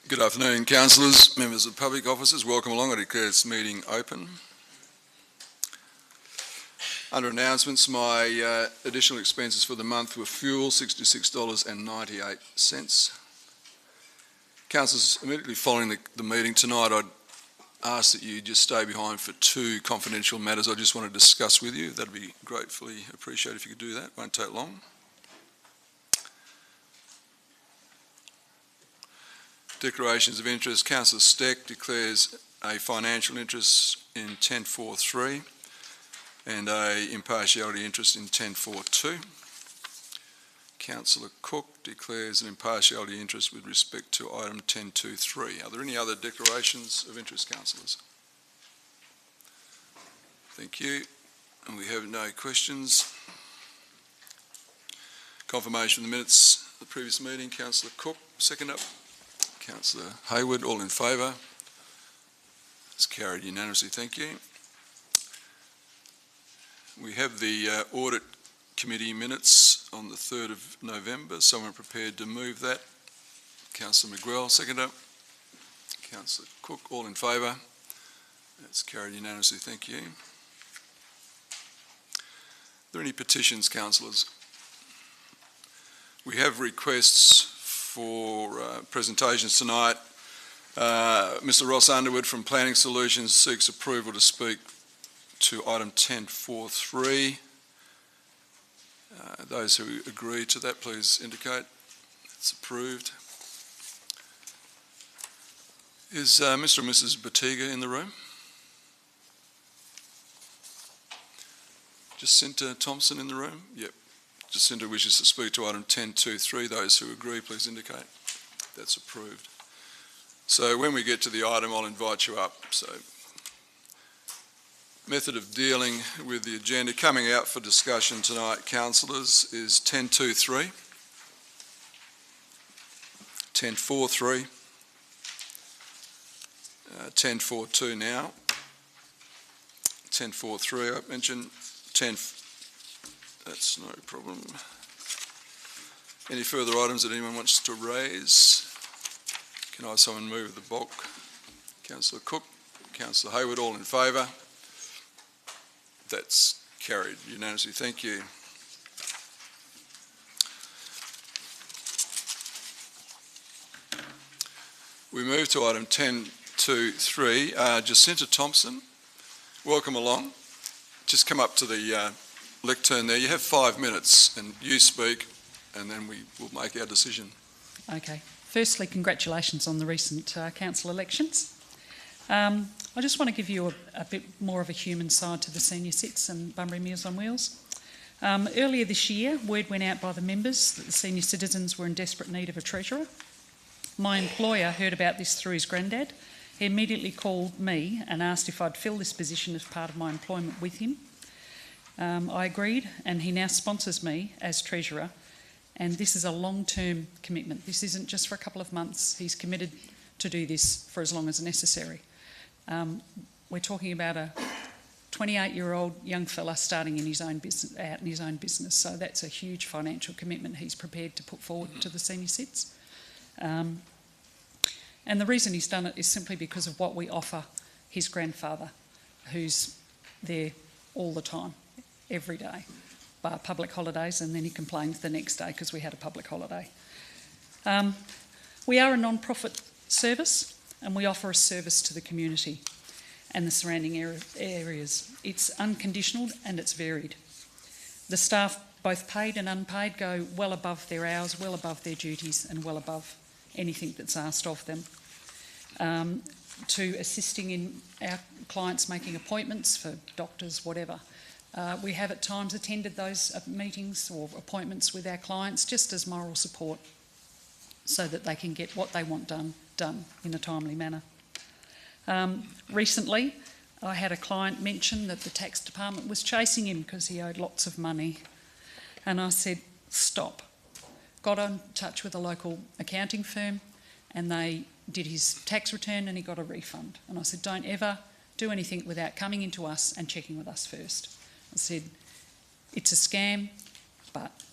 Good afternoon, councillors, members of public officers. Welcome along. I declare this meeting open. Under announcements, my additional expenses for the month were fuel, $66.98. Councillors, immediately following the meeting tonight, I'd ask that you just stay behind for two confidential matters I just want to discuss with you. That'd be gratefully appreciated if you could do that. Won't take long. Declarations of interest. Councillor Steck declares a financial interest in 1043 and a impartiality interest in 1042. Councillor Cook declares an impartiality interest with respect to item 1023. Are there any other declarations of interest, councillors? Thank you. And we have no questions. Confirmation of the minutes of the previous meeting. Councillor Cook, second up. Councillor Hayward, all in favour? It's carried unanimously, thank you. We have the Audit Committee minutes on the 3rd of November. Someone prepared to move that? Councillor Miguel, second up. Councillor Cook, all in favour? That's carried unanimously, thank you. Are there any petitions, councillors? We have requests for presentations tonight. Mr. Ross Underwood from Planning Solutions seeks approval to speak to item 1043. Those who agree to that, please indicate. It's approved. Is Mr. and Mrs. Batiga in the room? Jacinta Thompson in the room? Yep. Jacinta wishes to speak to item 1023. Those who agree, please indicate. That's approved. So when we get to the item, I'll invite you up. So, method of dealing with the agenda. Coming out for discussion tonight, councillors, is 1023, 1043, 1042 now, 1043 I mentioned, 10. That's no problem. Any further items that anyone wants to raise? Can I have someone move the bulk? Councillor Cook, Councillor Hayward, all in favour? That's carried unanimously. Thank you. We move to item 1023. Jacinta Thompson, welcome along. Just come up to the lectern there. You have 5 minutes and you speak and then we will make our decision. Okay. Firstly, congratulations on the recent council elections. I just want to give you a bit more of a human side to the senior cits and Bunbury Meals on Wheels. Earlier this year, word went out by the members that the senior citizens were in desperate need of a treasurer. My employer heard about this through his granddad. He immediately called me and asked if I'd fill this position as part of my employment with him. I agreed, and he now sponsors me as treasurer, and this is a long-term commitment. This isn't just for a couple of months. He's committed to do this for as long as necessary. We're talking about a 28-year-old young fella starting in his own business, so that's a huge financial commitment he's prepared to put forward to the senior cits. And the reason he's done it is simply because of what we offer his grandfather, who's there all the time, every day, bar public holidays, and then he complains the next day because we had a public holiday. We are a non-profit service and we offer a service to the community and the surrounding areas. It's unconditional and it's varied. The staff, both paid and unpaid, go well above their hours, well above their duties and well above anything that's asked of them. To assisting in our clients making appointments for doctors, whatever. We have at times attended those meetings or appointments with our clients just as moral support so that they can get what they want done in a timely manner. Recently, I had a client mention that the tax department was chasing him because he owed lots of money. And I said, stop. Got in touch with a local accounting firm and they did his tax return and he got a refund. And I said, don't ever do anything without coming into us and checking with us first. I said, it's a scam, but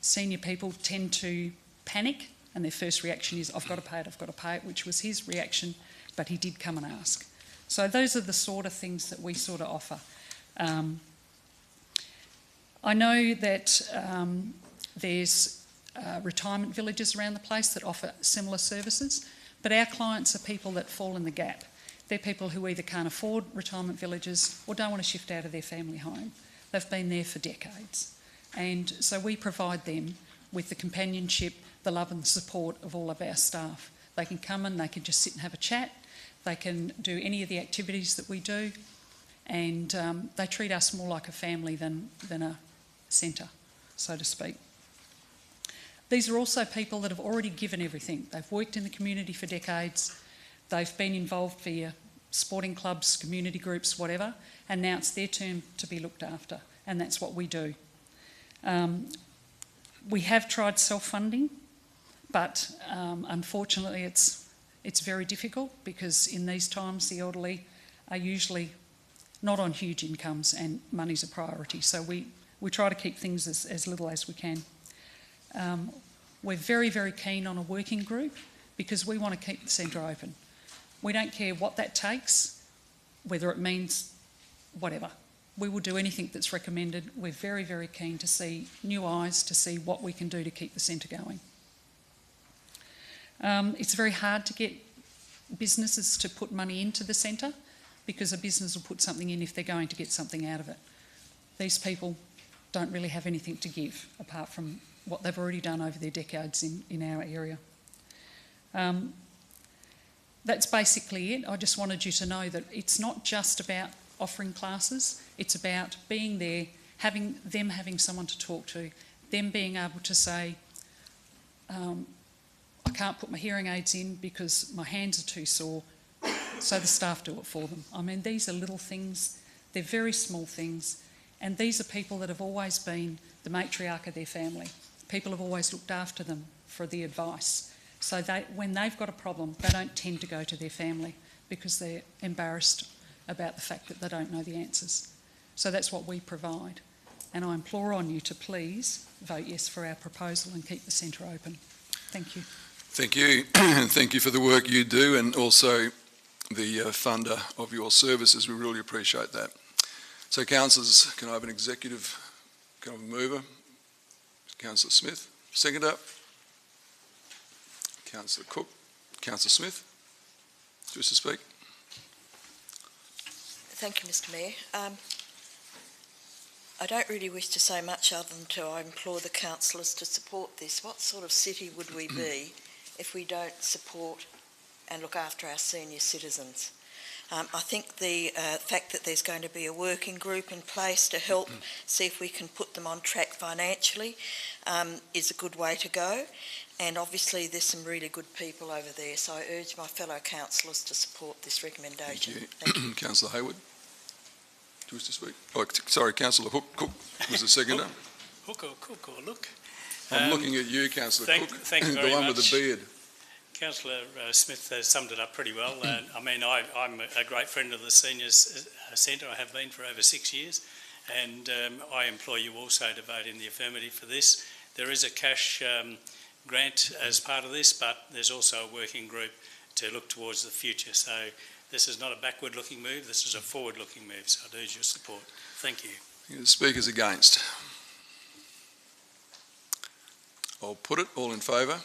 senior people tend to panic and their first reaction is, I've got to pay it, which was his reaction, but he did come and ask. So those are the sort of things that we sort of offer. I know that there's retirement villages around the place that offer similar services, but our clients are people that fall in the gap. They're people who either can't afford retirement villages or don't want to shift out of their family home. They've been there for decades. And so we provide them with the companionship, the love and the support of all of our staff. They can come and they can just sit and have a chat. They can do any of the activities that we do, and they treat us more like a family than a centre, so to speak. These are also people that have already given everything. They've worked in the community for decades. They've been involved via sporting clubs, community groups, whatever, and now it's their turn to be looked after, and that's what we do. We have tried self-funding, but unfortunately it's very difficult, because in these times the elderly are usually not on huge incomes and money's a priority. So we try to keep things as little as we can. We're very, very keen on a working group, because we want to keep the centre open. We don't care what that takes, whether it means whatever. We will do anything that's recommended. We're very, very keen to see new eyes, to see what we can do to keep the centre going. It's very hard to get businesses to put money into the centre, because a business will put something in if they're going to get something out of it. These people don't really have anything to give apart from what they've already done over their decades in our area. That's basically it. I just wanted you to know that it's not just about offering classes, it's about being there, having someone to talk to, them being able to say, I can't put my hearing aids in because my hands are too sore, so the staff do it for them. I mean, these are little things, they're very small things, and these are people that have always been the matriarch of their family. People have always looked after them for the advice. So when they've got a problem, they don't tend to go to their family because they're embarrassed about the fact that they don't know the answers. So that's what we provide. And I implore on you to please vote yes for our proposal and keep the centre open. Thank you. Thank you. Thank you for the work you do, and also the funder of your services. We really appreciate that. So, councillors, can I have an executive, can I have a mover? Councillor Smith. Seconder. Councillor Cook. Councillor Smith. Do you wish to speak? Thank you, Mr Mayor. I don't really wish to say much other than to implore the councillors to support this. What sort of city would we be if we don't support and look after our senior citizens? I think the fact that there's going to be a working group in place to help see if we can put them on track financially is a good way to go. And obviously there's some really good people over there, so I urge my fellow councillors to support this recommendation. Thank you. Councillor Hayward, do you wish to speak? Oh, sorry, Councillor Cook was the seconder. Hook or Cook or Look. I'm looking at you, Councillor Cook, thank you very the one much. with the beard. Councillor Smith has summed it up pretty well. I mean, I'm a great friend of the Seniors Centre. I have been for over 6 years, and I implore you also to vote in the affirmative for this. There is a cash grant as part of this, but there's also a working group to look towards the future. So this is not a backward-looking move, this is a forward-looking move, so I urge your support. Thank you. The speakers against. I'll put it. All in favour?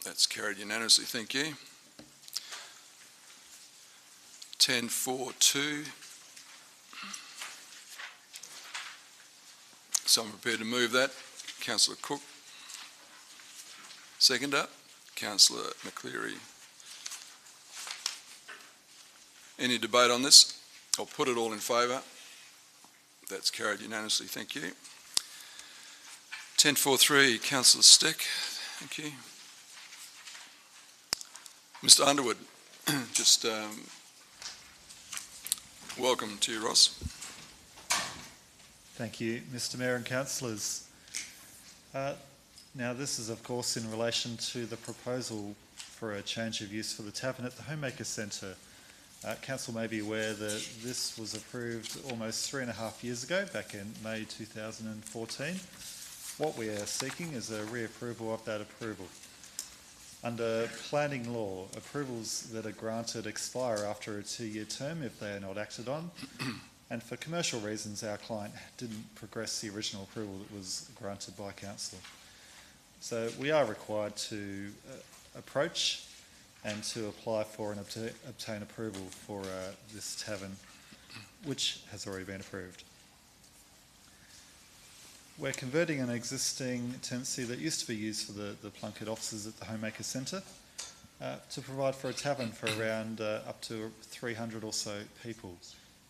That's carried unanimously. Thank you. 10.4.2. Someone prepared to move that? Councillor Cook. Seconder, Councillor McCleary. Any debate on this? I'll put it. All in favour. That's carried unanimously. Thank you. 10.4.3, Councillor Steck. Thank you. Mr Underwood, just welcome to you, Ross. Thank you, Mr Mayor and councillors. Now this is of course in relation to the proposal for a change of use for the tavern at the Homemaker Centre. Council may be aware that this was approved almost 3.5 years ago, back in May 2014. What we are seeking is a reapproval of that approval. Under planning law, approvals that are granted expire after a 2-year term if they are not acted on. And for commercial reasons, our client didn't progress the original approval that was granted by council. So we are required to approach and to apply for and obtain approval for this tavern, which has already been approved. We're converting an existing tenancy that used to be used for the Plunkett offices at the Homemaker Centre to provide for a tavern for around up to 300 or so people.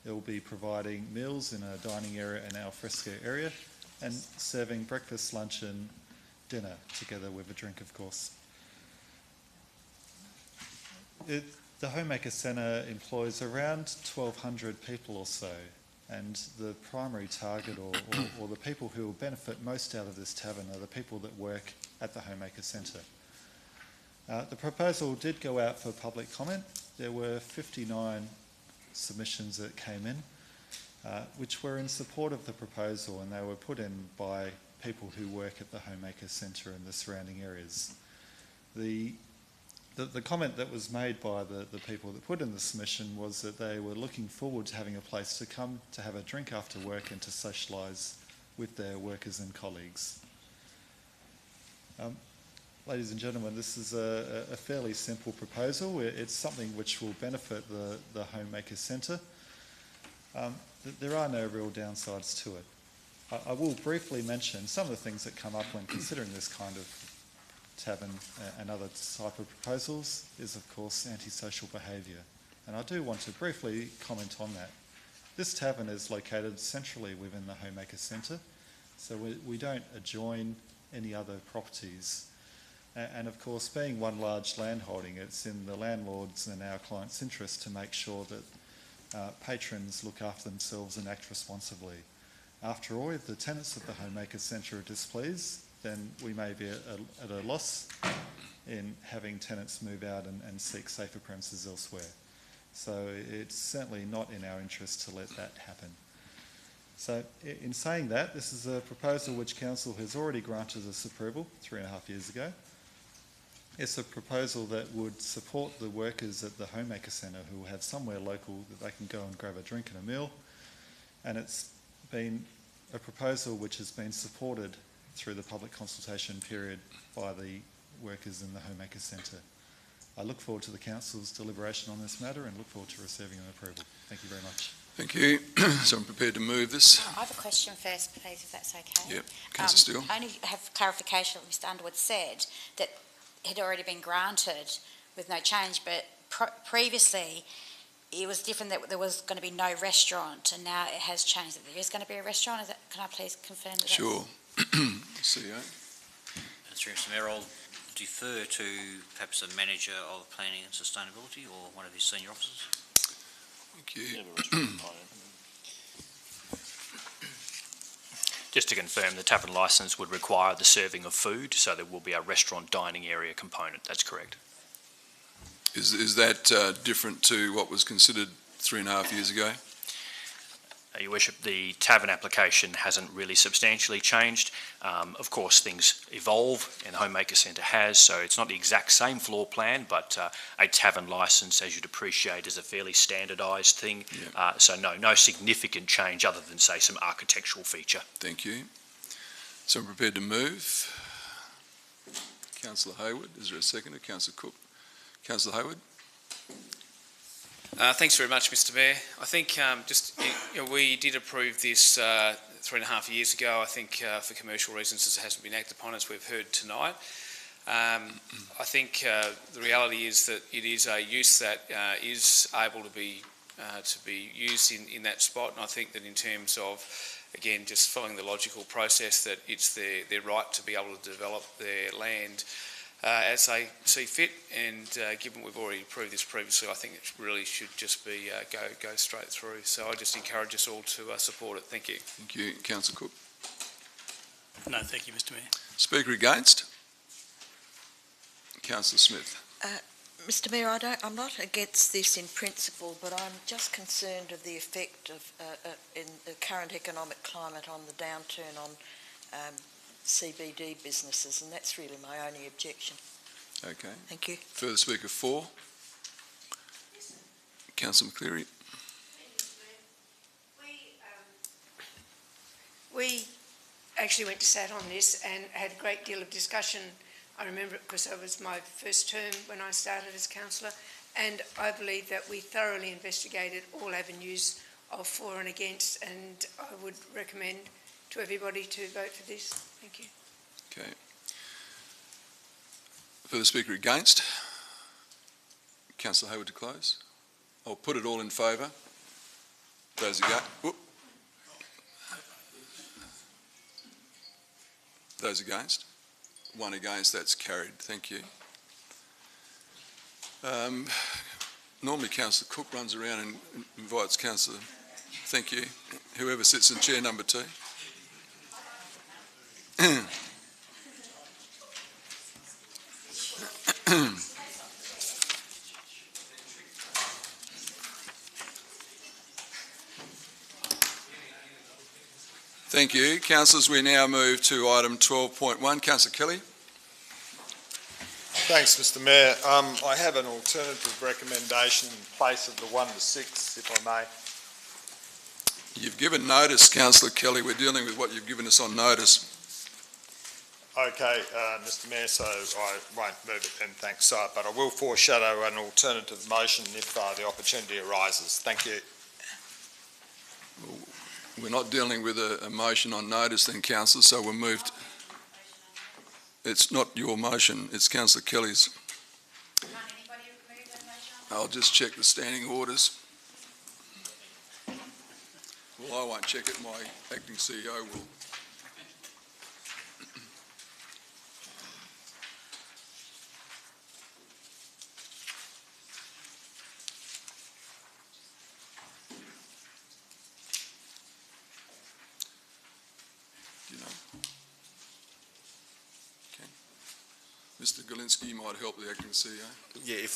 It will be providing meals in a dining area and al fresco area and serving breakfast, lunch and dinner together with a drink, of course. The Homemaker Centre employs around 1,200 people or so, and the primary target or the people who will benefit most out of this tavern are the people that work at the Homemaker Centre. The proposal did go out for public comment. There were 59 submissions that came in, which were in support of the proposal, and they were put in by people who work at the Homemaker Centre and the surrounding areas. The comment that was made by the people that put in the submission was that they were looking forward to having a place to come to have a drink after work and to socialise with their workers and colleagues. Ladies and gentlemen, this is a fairly simple proposal. It's something which will benefit the Homemaker Centre. There are no real downsides to it. I will briefly mention some of the things that come up when considering this kind of tavern and other type of proposals is, of course, antisocial behaviour. And I do want to briefly comment on that. This tavern is located centrally within the Homemaker Centre, so we don't adjoin any other properties. And of course, being one large landholding, it's in the landlord's and our client's interest to make sure that patrons look after themselves and act responsibly. After all, if the tenants of the Homemaker Centre are displeased, then we may be at a loss in having tenants move out and seek safer premises elsewhere. So it's certainly not in our interest to let that happen. So in saying that, this is a proposal which Council has already granted us approval 3.5 years ago. It's a proposal that would support the workers at the Homemaker Centre who have somewhere local that they can go and grab a drink and a meal. And it's been a proposal which has been supported through the public consultation period by the workers in the Homemaker Centre. I look forward to the Council's deliberation on this matter and look forward to receiving an approval. Thank you very much. Thank you. So I'm prepared to move this. I have a question first, please, if that's okay. Yep, Councillor Steele. I only have clarification what Mr Underwood said, that it had already been granted with no change, but previously it was different, that there was going to be no restaurant, and now it has changed that there is going to be a restaurant. Can I please confirm that? Sure. CEO. Through Mr Mayor, I'll defer to perhaps the Manager of Planning and Sustainability or one of his senior officers. Thank you. Just to confirm, the tavern licence would require the serving of food, so there will be a restaurant dining area component. That's correct. Is that different to what was considered 3.5 years ago? Your Worship, the tavern application hasn't really substantially changed. Of course, things evolve, and the Homemaker Centre has, so it's not the exact same floor plan, but a tavern licence, as you'd appreciate, is a fairly standardised thing. Yeah. So no significant change other than, say, some architectural feature. Thank you. So I'm prepared to move. Councillor Hayward, is there a seconder? Councillor Cook. Councillor Hayward. Thanks very much, Mr Mayor. I think we did approve this 3.5 years ago. I think for commercial reasons it hasn't been acted upon, as we've heard tonight. I think the reality is that it is a use that is able to be used in that spot, and I think that in terms of, again, just following the logical process, that it's their right to be able to develop their land as they see fit, and given we've already approved this previously, I think it really should just be go straight through. So I just encourage us all to support it. Thank you. Thank you. Councillor Cook. No, thank you, Mr Mayor. Speaker against? Councillor Smith. Mr Mayor, I'm not against this in principle, but I'm just concerned of the effect of in the current economic climate on the downturn on CBD businesses, and that's really my only objection. Okay. Thank you. Further speaker 4. Councillor McCleary. We actually went to sat on this and had a great deal of discussion. I remember it because it was my first term when I started as councillor, and I believe that we thoroughly investigated all avenues of for and against, and I would recommend to everybody to vote for this. Thank you. Okay. Further speaker against? Councillor Hayward to close. I'll put it all in favour. Those against? Those against? 1 against, that's carried. Thank you. Normally Councillor Cook runs around and invites Councillor, thank you, whoever sits in chair number 2. Thank you. Councillors, we now move to item 12.1. Councillor Kelly. Thanks, Mr Mayor. I have an alternative recommendation in place of the 1 to 6, if I may. You've given notice, Councillor Kelly. We're dealing with what you've given us on notice. Okay, Mr Mayor, so I won't move it then, thanks. But I will foreshadow an alternative motion if the opportunity arises. Thank you. We're not dealing with a motion on notice then, Councillor, so we'll move to... It's not your motion, it's Councillor Kelly's. I'll just check the standing orders. Well, I won't check it, my acting CEO will. Mr. Galinsky might help the acting CEO. Yeah,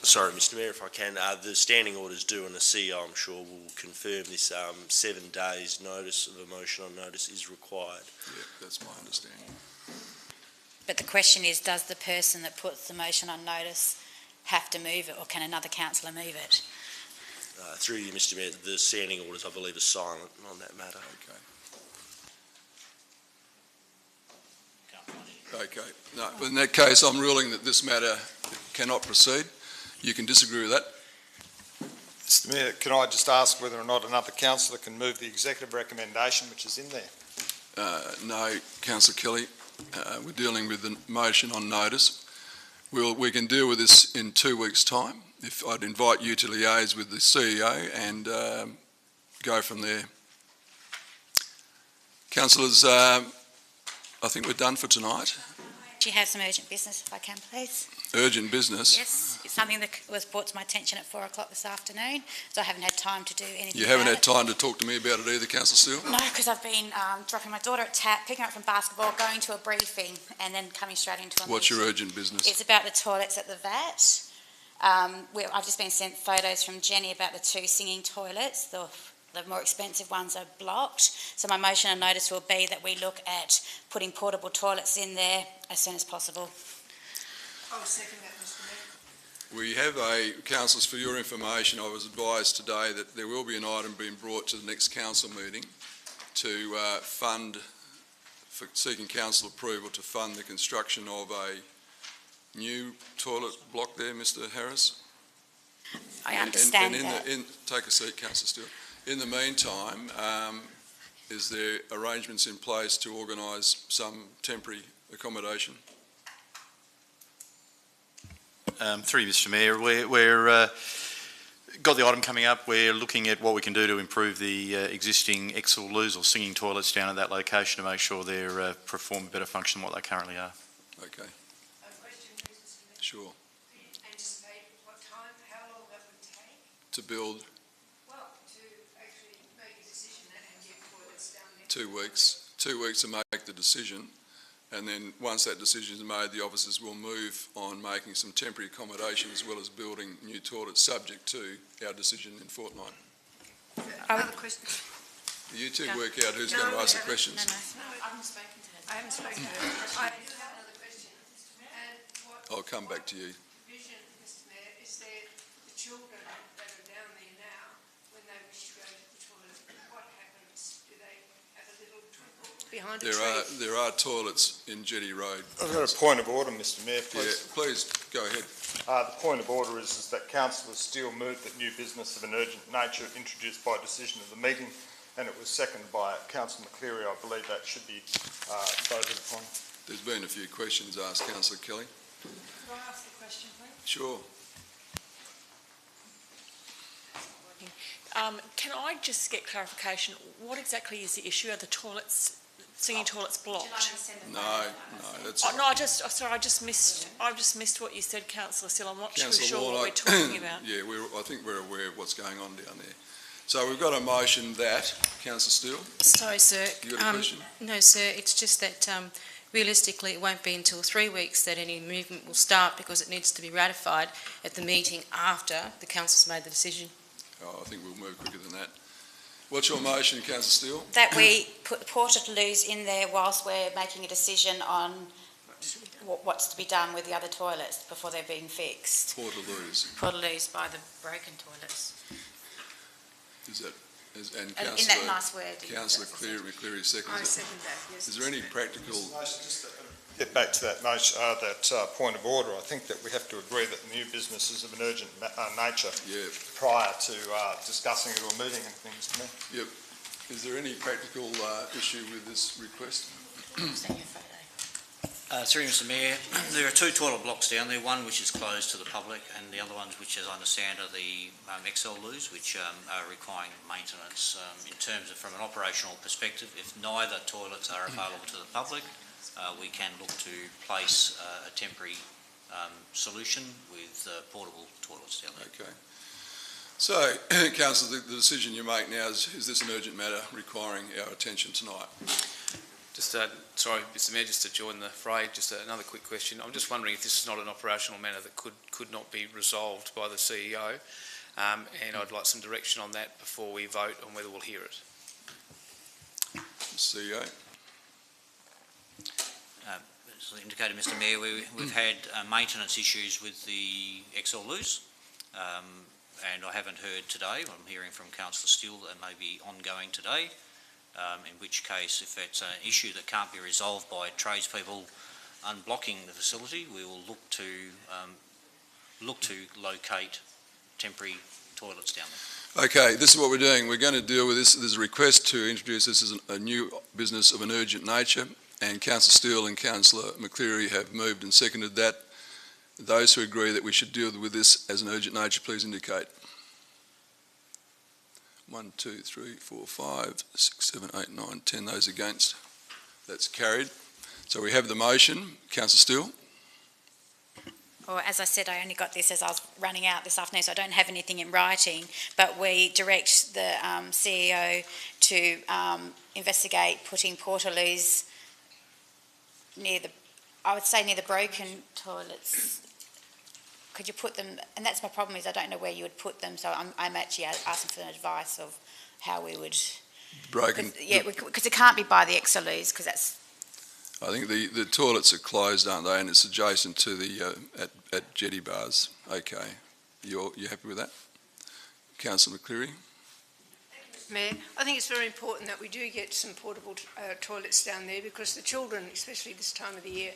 sorry, Mr Mayor, if I can, the standing orders due and the CEO, I'm sure, will confirm this 7 days notice of a motion on notice is required. Yeah, that's my understanding. But the question is, does the person that puts the motion on notice have to move it, or can another councillor move it? Through you, Mr Mayor, the standing orders, I believe, are silent on that matter. Okay. Okay. No, but in that case, I'm ruling that this matter cannot proceed. You can disagree with that. Mr Mayor, can I just ask whether or not another councillor can move the executive recommendation which is in there? No, Councillor Kelly. We're dealing with the motion on notice. We can deal with this in 2 weeks' time. If I'd invite you to liaise with the CEO and go from there. Councillors, I think we're done for tonight. Do you have some urgent business, if I can, please? Urgent business? Yes, it's something that was brought to my attention at 4 o'clock this afternoon, so I haven't had time to do anything. You haven't had time to talk to me about it either, Councillor Steele? No, because I've been dropping my daughter at TAP, picking her up from basketball, going to a briefing, and then coming straight into a What's meeting. your urgent business? It's about the toilets at the VAT. I've just been sent photos from Jenny about the 2 singing toilets. The more expensive ones are blocked. So my motion and notice will be that we look at putting portable toilets in there as soon as possible. I'll second that, Mr Mayor. We have councillors, for your information, I was advised today that there will be an item being brought to the next council meeting to seeking council approval to fund the construction of a new toilet block there, Mr Harris. I understand that. Take a seat, Councillor Steele. In the meantime, is there arrangements in place to organise some temporary accommodation? Through you, Mr Mayor, we're got the item coming up. We're looking at what we can do to improve the existing Exel loos or singing toilets down at that location to make sure they're perform better function than what they currently are. Okay. A question, please, Mr Mayor. Sure. Do you anticipate what time, how long that would take? To build? Well, to actually make a decision and get toilets down there. 2 weeks. 2 weeks to make the decision. And then once that decision is made, the officers will move on making some temporary accommodation as well as building new toilets subject to our decision in fortnight. Another question. You two work out who's going to ask the questions. I haven't spoken to her. I haven't spoken to her. I do have another question. And what I'll come back to you. vision, Mr Mayor, is there the children that are down there now, when they wish to go to the toilet, what happens? Do they have a little twinkle behind a tree? There are toilets in Jetty Road. I've got a point of order, Mr Mayor, Yeah, please. please go ahead. The point of order is that Councillor Steele moved that new business of an urgent nature introduced by decision of the meeting, and it was seconded by Councillor McCleary. I believe that should be voted upon. There's been a few questions asked, Councillor Kelly. Can I ask the question, please? Sure. Can I just get clarification? What exactly is the issue? Are the toilets, singing toilets blocked? No, that's... Oh, no, I just missed what you said, Councillor Steele. I'm not too Councillor sure what Wall, we're talking about. Yeah, I think we're aware of what's going on down there. So we've got a motion that, Councillor Steele, Sorry, sir. you got a question? No, sir. It's just that realistically it won't be until 3 weeks that any movement will start because it needs to be ratified at the meeting after the council's made the decision. Oh, I think we'll move quicker than that. What's your motion, Councillor Steele? That we put Portaloos in there whilst we're making a decision on what's to be done with the other toilets before they're being fixed. Portaloos. Portaloos by the broken toilets. Is that... And In that nice word. Councillor McCleary seconds I it. second that, yes. Is there any practical... Get back to that motion, that point of order. I think that we have to agree that the new business is of an urgent nature prior to discussing it or moving anything, Mr Mayor. Yep. Is there any practical issue with this request? Through Mr Mayor, there are two toilet blocks down there, one which is closed to the public and the other ones which, as I understand, are the XL loos, which are requiring maintenance. In terms of from an operational perspective, if neither toilets are available to the public, we can look to place a temporary solution with portable toilets down there. Okay. So, Councillor, the decision you make now is this an urgent matter requiring our attention tonight? Just, sorry, Mr Mayor, just to join the fray, just another quick question. I'm just wondering if this is not an operational matter that could not be resolved by the CEO, and I'd like some direction on that before we vote on whether we'll hear it. CEO? As indicated, Mr Mayor, we've had maintenance issues with the XL loos, and I haven't heard today. I'm hearing from Councillor Steele that may be ongoing today. In which case, if it's an issue that can't be resolved by tradespeople unblocking the facility, we will look to locate temporary toilets down there. Okay, this is what we're doing. We're going to deal with this. There's a request to introduce this as a new business of an urgent nature, and Councillor Steele and Councillor McCleary have moved and seconded that. Those who agree that we should deal with this as an urgent nature, please indicate. 1, 2, 3, 4, 5, 6, 7, 8, 9, 10. Those against? That's carried. So we have the motion. Councillor Steele? Or as I said, I only got this as I was running out this afternoon, so I don't have anything in writing, but we direct the CEO to investigate putting portaloos near the broken toilets. Could you put them, and that's my problem, is I don't know where you would put them, so I'm actually asking for an advice of how we would... Broken? Because it can't be by the XLOs, because that's... I think the toilets are closed, aren't they, and it's adjacent to the, at Jetty Bars. Okay. You're happy with that? Councillor McCleary? Mayor, I think it's very important that we do get some portable toilets down there, because the children, especially this time of the year,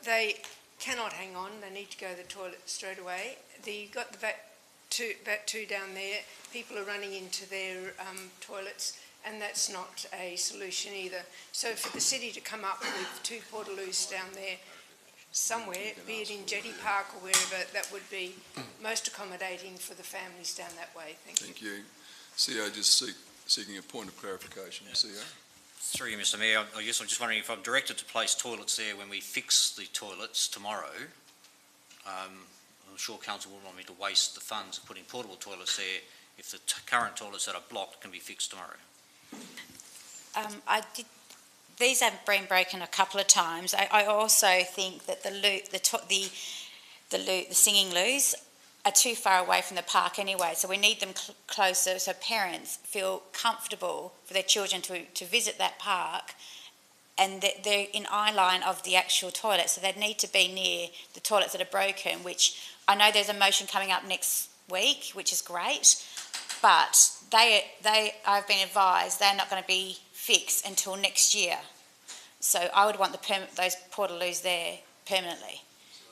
they cannot hang on. They need to go to the toilet straight away. You've got the VAT 2 down there. People are running into their toilets, and that's not a solution either. So for the city to come up with 2 portaloos down there somewhere, be it in Jetty Park or wherever, that would be most accommodating for the families down that way. Thank you. Thank you. CEO just seeking a point of clarification. CEO? Through you, Mr Mayor, I guess I'm just wondering if I'm directed to place toilets there when we fix the toilets tomorrow. I'm sure Council wouldn't want me to waste the funds of putting portable toilets there if the current toilets that are blocked can be fixed tomorrow. These have been broken a couple of times. I also think that the singing loos are too far away from the park anyway, so we need them closer so parents feel comfortable for their children to visit that park, and they're in eye line of the actual toilet, so they need to be near the toilets that are broken, which I know there's a motion coming up next week, which is great, but I've been advised they're not going to be fixed until next year. So I would want those portaloos there permanently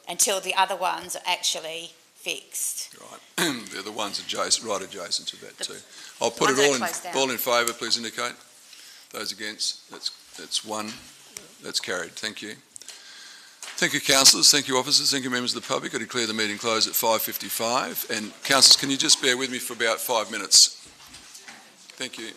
until the other ones are actually fixed. Right, they're the ones right adjacent to that too. I'll put ones it that are closed down. all in favour, please indicate. Those against, that's one. That's carried. Thank you. Thank you, councillors. Thank you, officers. Thank you, members of the public. I declare the meeting closed at 5:55. And councillors, can you just bear with me for about 5 minutes? Thank you.